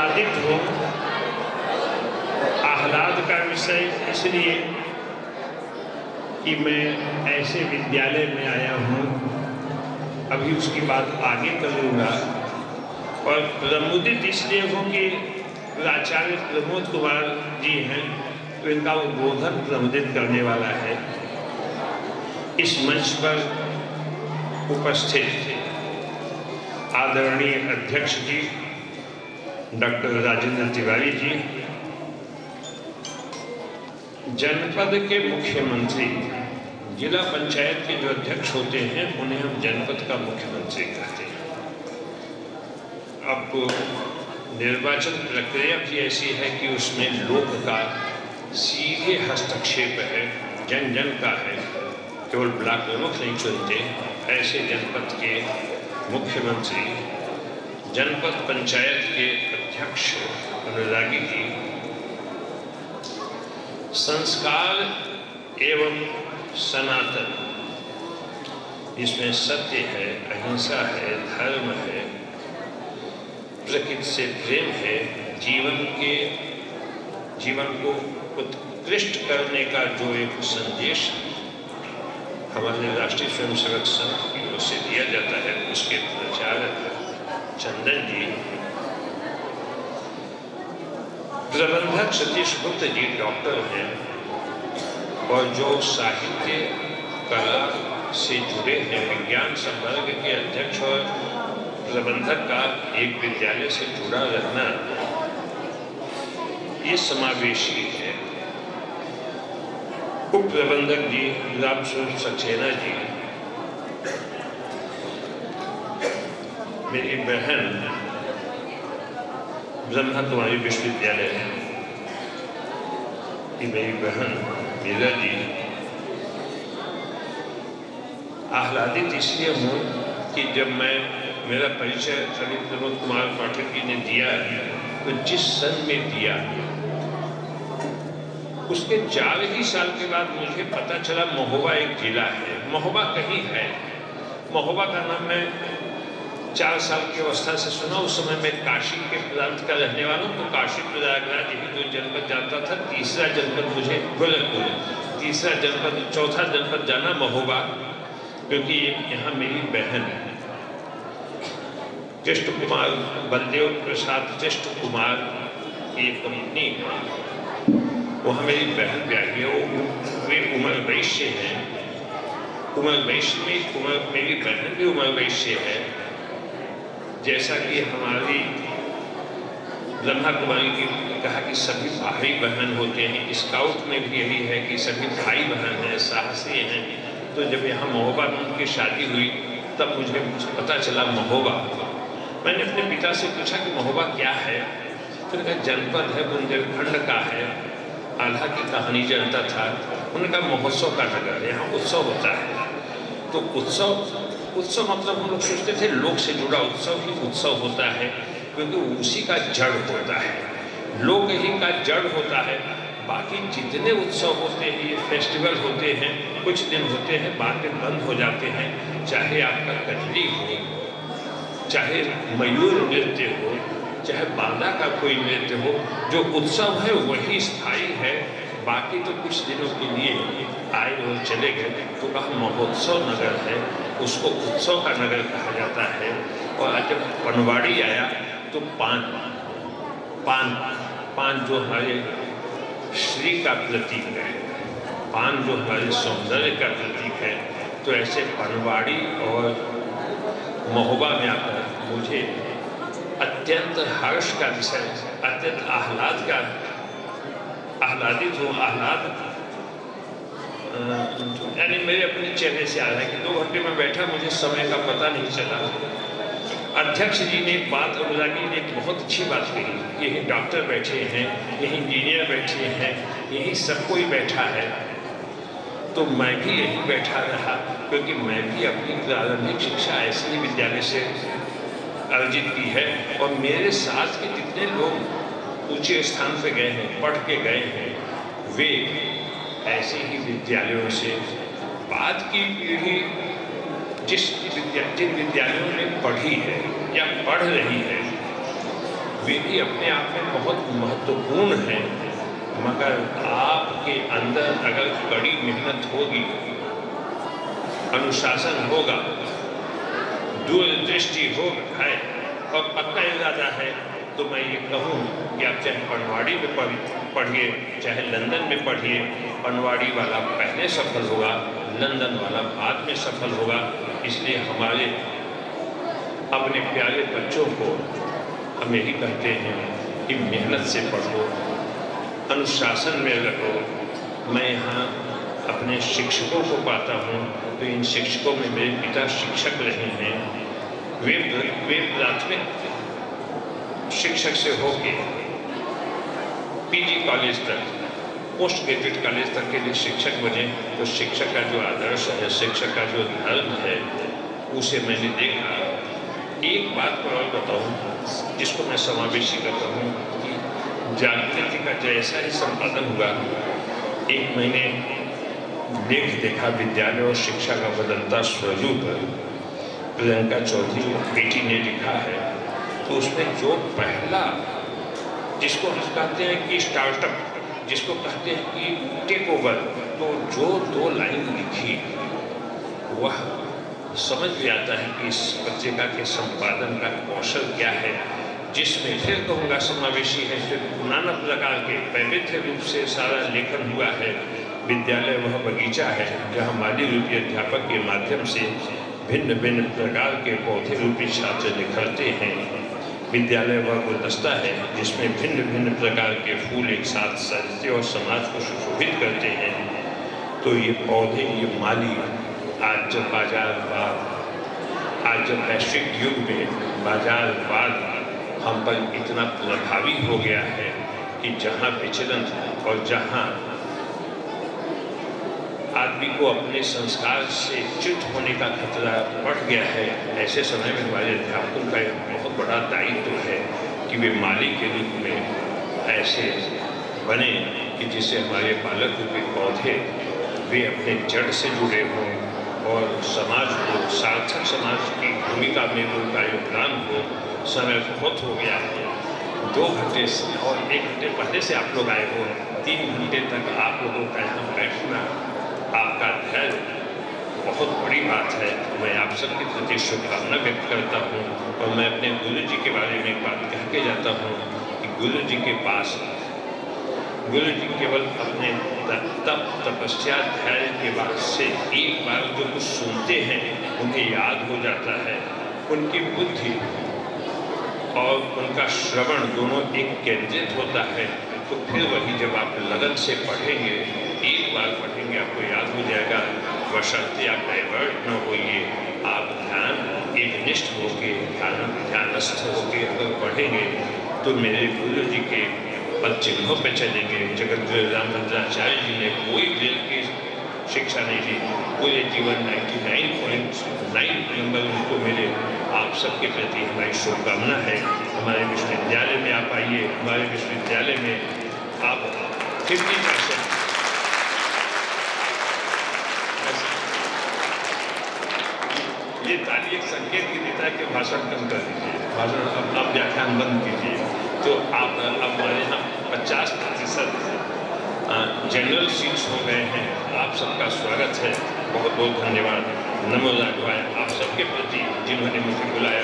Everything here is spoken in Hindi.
आह्लादित हूँ। आह्लाद का विषय इसलिए कि मैं ऐसे विद्यालय में आया हूँ, अभी उसकी बात आगे करूँगा। और प्रमुदित इसलिए हूँ कि आचार्य प्रमोद कुमार जी हैं, तो इनका उद्बोधन प्रमुदित करने वाला है। इस मंच पर उपस्थित आदरणीय अध्यक्ष जी डॉक्टर राजेंद्र तिवारी जी, जनपद के मुख्यमंत्री, जिला पंचायत के जो अध्यक्ष होते हैं उन्हें हम जनपद का मुख्यमंत्री कहते हैं। अब निर्वाचन प्रक्रिया भी ऐसी है कि उसमें लोक का सीधे हस्तक्षेप है, जन जन का है, केवल ब्लॉक प्रमुख नहीं चुनते। ऐसे जनपद के मुख्यमंत्री, जनपद पंचायत के अध्यक्ष अनुरागी जी संस्कार एवं सनातन, इसमें सत्य है, अहिंसा है, धर्म है, प्रकृति से प्रेम है, जीवन को उत्कृष्ट करने का जो एक संदेश हमारे राष्ट्रीय स्वयंसेवक संघ की ओर से दिया जाता है, उसके प्रचारक चंदन जी, प्रबंधक सतीश गुप्त जी डॉक्टर हैं और जो साहित्य कला से जुड़े हैं, विज्ञान संवर्ग के अध्यक्ष और प्रबंधक का एक विद्यालय से जुड़ा रहना ये समावेशी है। उप प्रबंधक जी राम स्वरूप सक्सेना जी, मेरी बहन ब्रह्मा कुमारी विश्वविद्यालय की मेरी बहन मीरा जी। आह्लादित इसलिए हूँ कि जब मेरा परिचय श्री प्रमोद कुमार पाठक जी ने दिया, तो जिस सन में दिया उसके 4 ही साल के बाद मुझे पता चला महोबा एक जिला है। महोबा कहीं है। महोबा का नाम मैं 4 साल की अवस्था से सुना। उस समय मैं काशी के प्रांत का रहने वाला हूँ, तो काशी प्रयागराज यही 2 जनपद जाता था। तीसरा जनपद मुझे गोरखपुर, तीसरा जनपद, चौथा जनपद जाना महोबा, क्योंकि यहाँ मेरी बहन कृष्ण कुमार, बलदेव प्रसाद कृष्ण कुमार की एक कंपनी है, वहाँ मेरी बहन ब्याही है। वे उमर वैश्य हैं। उमर वैश्य में मेरी बहन भी उमर वैश्य है। जैसा कि हमारी ब्रह्मा कुमारी की कहा कि सभी भाई बहन होते हैं, स्काउट में भी यही है कि सभी भाई बहन हैं, साहसी हैं। तो जब यहाँ महोबा में उनकी शादी हुई तब मुझे पता चला महोबा। मैंने अपने पिता से पूछा कि महोबा क्या है, फिर कहा जनपद है, बुंदेलखंड का है, आल्हा की कहानी जानता था। उनका महोत्सव का नगर, यहाँ उत्सव होता है। तो उत्सव मतलब हम लोग सोचते थे लोक से जुड़ा उत्सव ही उत्सव होता है, क्योंकि उसी का जड़ होता है, लोक ही का जड़ होता है। बाकी जितने उत्सव होते हैं, ये फेस्टिवल होते हैं, कुछ दिन होते हैं, बाद में बंद हो जाते हैं। चाहे आपका कजरी हो, चाहे मयूर नृत्य हो, चाहे बांदा का कोई नृत्य हो, जो उत्सव है वही स्थायी है। बाकी तो कुछ दिनों के लिए आए और चले गए। तो कहा महोत्सव नगर है, उसको उत्सव का नगर कहा जाता है। और जब पनवाड़ी आया तो पान जो हमारे श्री का प्रतीक है, पान जो हमारे सौंदर्य का प्रतीक है, तो ऐसे पनवाड़ी और महोबा में आकर मुझे अत्यंत हर्ष का विषय, अत्यंत आह्लादित हूँ। यानी मेरे अपने चेहरे से आ रहा है कि 2 घंटे में बैठा, मुझे समय का पता नहीं चला। अध्यक्ष जी ने एक बात, अनुरागी ने एक बहुत अच्छी बात कही, यही डॉक्टर बैठे हैं, यही इंजीनियर बैठे हैं, यही सब कोई बैठा है, तो मैं भी यही बैठा रहा, क्योंकि मैं भी अपनी प्रारंभिक शिक्षा ऐसे ही विद्यालय से अर्जित की है। और मेरे साथ के जितने लोग ऊंचे स्थान पे गए हैं, पढ़ के गए हैं, वे ऐसे ही विद्यालयों से, बाद की पीढ़ी जिन विद्यालयों में पढ़ी है या पढ़ रही है, वे भी अपने आप में बहुत महत्वपूर्ण हैं, मगर आपके अंदर अगर कड़ी मेहनत होगी, अनुशासन होगा, दूरदृष्टि है और पक्का इरादा है, तो मैं ये कहूँ कि आप चाहे पनवाड़ी में पढ़िए, चाहे लंदन में पढ़िए, पनवाड़ी वाला पहले सफल होगा, लंदन वाला बाद में सफल होगा। इसलिए हमारे अपने प्यारे बच्चों को हम यही कहते हैं कि मेहनत से पढ़ो, अनुशासन में रहो। मैं यहाँ अपने शिक्षकों को पाता हूँ, तो इन शिक्षकों में मेरे पिता शिक्षक रहे हैं। वे प्राथमिक शिक्षक से होके पीजी कॉलेज तक, पोस्ट ग्रेजुएट कॉलेज तक के लिए शिक्षक बने। तो शिक्षक का जो आदर्श है, शिक्षक का जो धर्म है, उसे मैंने देखा। एक बात को और बताऊँ जिसको मैं समावेशी करता हूँ कि जागृति का जैसा ही संपादन हुआ, एक मैंने लेख देखा विद्यालय और शिक्षा का बदलता स्वरूप, प्रियंका चौधरी बेटी ने लिखा है। तो उसमें जो पहला, जिसको हम कहते हैं कि स्टार्टअप, जिसको कहते हैं कि टेक ओवर, तो जो 2 लाइन लिखी वह समझ में आता है कि इस पत्रिका के संपादन का कौशल क्या है, जिसमें फिर कहूँगा समावेशी है, फिर नाना प्रकार के वैविध्य रूप से सारा लेखन हुआ है। विद्यालय वह बगीचा है जहाँ माली रूपी अध्यापक के माध्यम से भिन्न भिन्न प्रकार के पौधे रूपी छात्र निखरते हैं। विद्यालय वह गुलदस्ता है जिसमें भिन्न भिन्न प्रकार के फूल एक साथ सजते और समाज को सुशोभित करते हैं। तो ये पौधे, ये माली, आज जब बाजारवाद, आज जब वैश्विक युग में बाजारवाद हम पर इतना प्रभावी हो गया है कि जहाँ विचलन और जहाँ आदमी को अपने संस्कार से च्युत होने का खतरा बढ़ गया है, ऐसे समय में हमारे अध्यापकों का एक बहुत बड़ा दायित्व है कि वे माली के रूप में ऐसे बने कि जिससे हमारे बालक रूपी पौधे वे अपने जड़ से जुड़े हों और समाज को, सार्थक समाज की भूमिका में उनका योगदान हो। समय बहुत हो गया है, 2 घंटे और 1 घंटे पहले से आप लोग आए हो, 3 घंटे तक आप लोगों का यहाँ बैठना, आपका धैर्य बहुत बड़ी बात है। मैं आप सबके प्रति शुभकामना व्यक्त करता हूँ और मैं अपने गुरु जी के बारे में एक बात कह के जाता हूँ कि गुरु जी के पास, गुरु जी केवल अपने तप, तपस्या, धैर्य के बाद से एक बार जो कुछ सुनते हैं उन्हें याद हो जाता है। उनकी बुद्धि और उनका श्रवण दोनों एक केंद्रित होता है। तो फिर वही जब आप लगन से पढ़ेंगे, एक बार पढ़ेंगे, आपको याद हो जाएगा। बशर्ते आप डाइवर्ट न होइए, आप ध्यान एकनिष्ठ होके, ध्यानस्थ होके अगर पढ़ेंगे तो मेरे गुरु जी के पद चिन्हों पर चलेंगे। जगत गुरु रामभद्राचार्य जी ने कोई ब्रेल की शिक्षा नहीं दी, पूरे जीवन 99.9 नंबर उनको मिले। आप सबके प्रति हमारी शुभकामना है। हमारे विश्वविद्यालय में आप आइए, हमारे विश्वविद्यालय में आप 50%, ये ताली एक संकेत की देता है कि भाषण कम कर दीजिए, भाषण अब व्याख्यान बंद कीजिए। तो आप अब हमारे यहाँ 50% जनरल सीट्स हो गए हैं। आप सबका स्वागत है, बहुत बहुत धन्यवाद। नमो राघवाय आप सबके प्रति जिन्होंने मुझे बुलाया।